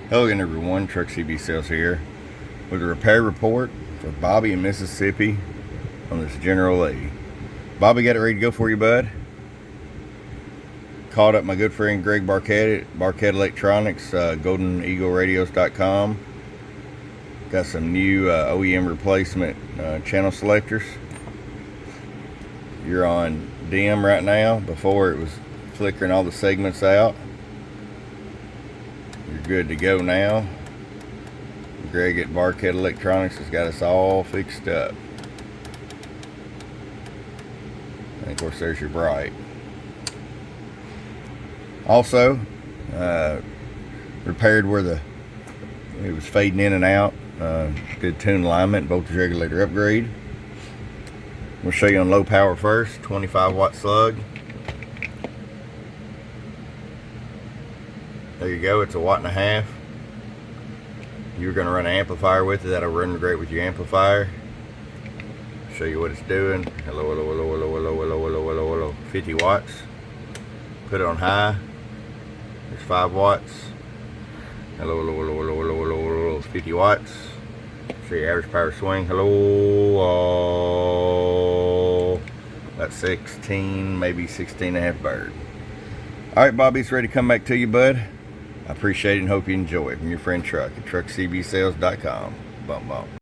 Hello again everyone, Truck CB Sales here with a repair report for Bobby in Mississippi on this General Lee. Bobby, got it ready to go for you, bud? Called up my good friend Greg Barquette at Barquette Electronics, GoldenEagleRadios.com. Got some new OEM replacement channel selectors. You're on dim right now. Before it was flickering all the segments out. You're good to go now. Greg at Barquette Electronics has got us all fixed up. And of course there's your bright. Also, repaired where it was fading in and out. Did tune alignment, voltage regulator upgrade. We'll show you on low power first, 25 watt slug. There you go, it's a 1.5 watts. You're going to run an amplifier with it, that'll run great with your amplifier. Show you what it's doing. Hello, hello, hello, hello, hello, hello, hello, hello, hello. 50 watts. Put it on high. There's 5 watts. Hello, hello, hello, hello, hello, hello, hello. 50 watts. Show your average power swing. Hello. About 16, maybe 16.5 bird. Alright, Bobby, it's ready to come back to you, bud. I appreciate it and hope you enjoy it. From your friend Truck at TruckCBSales.com. Bump, bump.